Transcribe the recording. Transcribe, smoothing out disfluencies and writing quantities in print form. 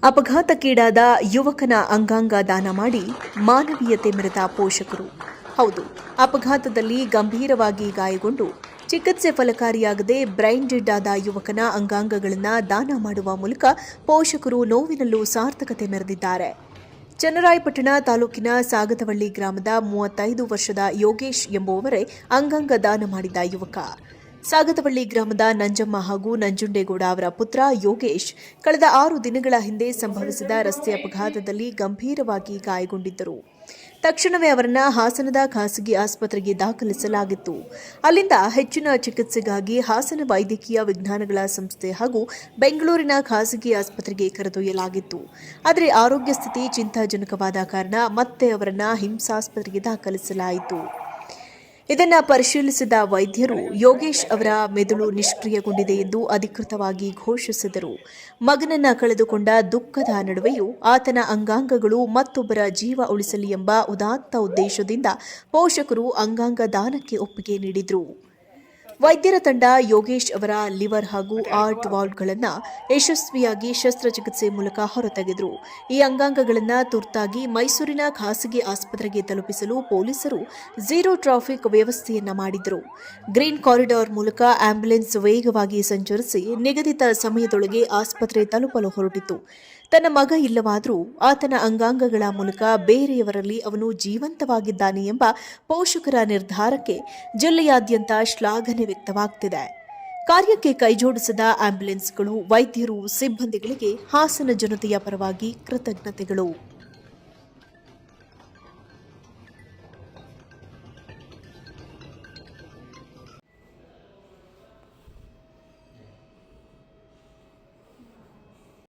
ಅಪಘಾತಕ್ಕೀಡಾದ ಯುವಕನ ಅಂಗಾಂಗ ದಾನ ಮಾಡಿ ಮಾನವೀಯತೆ ಮೆರೆದ ಪೋಷಕರು. ಹೌದು, ಅಪಘಾತದಲ್ಲಿ ಗಂಭೀರವಾಗಿ ಗಾಯಗೊಂಡು ಚಿಕಿತ್ಸೆ ಫಲಕಾರಿಯಾಗದೆ ಬ್ರೈನ್ ಡೆಡ್ ಆದ ಯುವಕನ ಅಂಗಾಂಗಗಳನ್ನು ದಾನ ಮಾಡುವ ಮೂಲಕ ಪೋಷಕರು ನೋವಿನಲ್ಲೂ ಸಾರ್ಥಕತೆ ಮೆರೆದಿದ್ದಾರೆ. ಚನ್ನರಾಯಪಟ್ಟಣ ತಾಲೂಕಿನ ಸಾಗತವಳ್ಳಿ ಗ್ರಾಮದ 35 ವರ್ಷದ ಯೋಗೇಶ್ ಎಂಬುವವರೇ ಅಂಗಾಂಗ ದಾನ ಮಾಡಿದ ಯುವಕ. ಸಾಗತವಳ್ಳಿ ಗ್ರಾಮದ ನಂಜಮ್ಮ ಹಾಗೂ ನಂಜುಂಡೇಗೌಡ ಅವರ ಪುತ್ರ ಯೋಗೇಶ್ ಕಳೆದ 6 ದಿನಗಳ ಹಿಂದೆ ಸಂಭವಿಸಿದ ರಸ್ತೆ ಅಪಘಾತದಲ್ಲಿ ಗಂಭೀರವಾಗಿ ಗಾಯಗೊಂಡಿದ್ದರು. ತಕ್ಷಣವೇ ಅವರನ್ನ ಹಾಸನದ ಖಾಸಗಿ ಆಸ್ಪತ್ರೆಗೆ ದಾಖಲಿಸಲಾಗಿತ್ತು. ಅಲ್ಲಿಂದ ಹೆಚ್ಚಿನ ಚಿಕಿತ್ಸೆಗಾಗಿ ಹಾಸನ ವೈದ್ಯಕೀಯ ವಿಜ್ಞಾನಗಳ ಸಂಸ್ಥೆ ಹಾಗೂ ಬೆಂಗಳೂರಿನ ಖಾಸಗಿ ಆಸ್ಪತ್ರೆಗೆ ಕರೆದೊಯ್ಯಲಾಗಿತ್ತು. ಆದರೆ ಆರೋಗ್ಯ ಸ್ಥಿತಿ ಚಿಂತಾಜನಕವಾದ ಕಾರಣ ಮತ್ತೆ ಅವರನ್ನ ಹಿಂಸಾಸ್ಪತ್ರೆಗೆ ದಾಖಲಿಸಲಾಯಿತು. ಇದನ್ನು ಪರಿಶೀಲಿಸಿದ ವೈದ್ಯರು ಯೋಗೇಶ್ ಅವರ ಮೆದುಳು ನಿಷ್ಕ್ರಿಯಗೊಂಡಿದೆ ಎಂದು ಅಧಿಕೃತವಾಗಿ ಘೋಷಿಸಿದರು. ಮಗನನ್ನ ಕಳೆದುಕೊಂಡ ದುಃಖದ ನಡುವೆಯೂ ಆತನ ಅಂಗಾಂಗಗಳು ಮತ್ತೊಬ್ಬರ ಜೀವ ಉಳಿಸಲಿ ಎಂಬ ಉದಾತ್ತ ಉದ್ದೇಶದಿಂದ ಪೋಷಕರು ಅಂಗಾಂಗ ದಾನಕ್ಕೆ ಒಪ್ಪಿಗೆ ನೀಡಿದರು. ವೈದ್ಯರ ತಂಡ ಯೋಗೇಶ್ ಅವರ ಲಿವರ್ ಹಾಗೂ ಆರ್ಟ್ ವಾಲ್ವ್ಗಳನ್ನು ಯಶಸ್ವಿಯಾಗಿ ಶಸ್ತ್ರಚಿಕಿತ್ಸೆ ಮೂಲಕ ಹೊರತೆಗೆದರು. ಈ ಅಂಗಾಂಗಗಳನ್ನು ತುರ್ತಾಗಿ ಮೈಸೂರಿನ ಖಾಸಗಿ ಆಸ್ಪತ್ರೆಗೆ ತಲುಪಿಸಲು ಪೊಲೀಸರು ಝೀರೋ ಟ್ರಾಫಿಕ್ ವ್ಯವಸ್ಥೆಯನ್ನ ಮಾಡಿದರು. ಗ್ರೀನ್ ಕಾರಿಡಾರ್ ಮೂಲಕ ಆಂಬ್ಯುಲೆನ್ಸ್ ವೇಗವಾಗಿ ಸಂಚರಿಸಿ ನಿಗದಿತ ಸಮಯದೊಳಗೆ ಆಸ್ಪತ್ರೆ ತಲುಪಲು ಹೊರಟಿತು. ತನ್ನ ಮಗ ಇಲ್ಲವಾದರೂ ಆತನ ಅಂಗಾಂಗಗಳ ಮೂಲಕ ಬೇರೆಯವರಲ್ಲಿ ಅವನು ಜೀವಂತವಾಗಿದ್ದಾನೆ ಎಂಬ ಪೋಷಕರ ನಿರ್ಧಾರಕ್ಕೆ ಜಿಲ್ಲೆಯಾದ್ಯಂತ ಶ್ಲಾಘನೆ ವ್ಯಕ್ತವಾಗುತ್ತಿದೆ. ಕಾರ್ಯಕ್ಕೆ ಕೈಜೋಡಿಸಿದ ಆಂಬ್ಯುಲೆನ್ಸ್ಗಳು, ವೈದ್ಯರು, ಸಿಬ್ಬಂದಿಗಳಿಗೆ ಹಾಸನ ಜನತೆಯ ಪರವಾಗಿ ಕೃತಜ್ಞತೆಗಳು.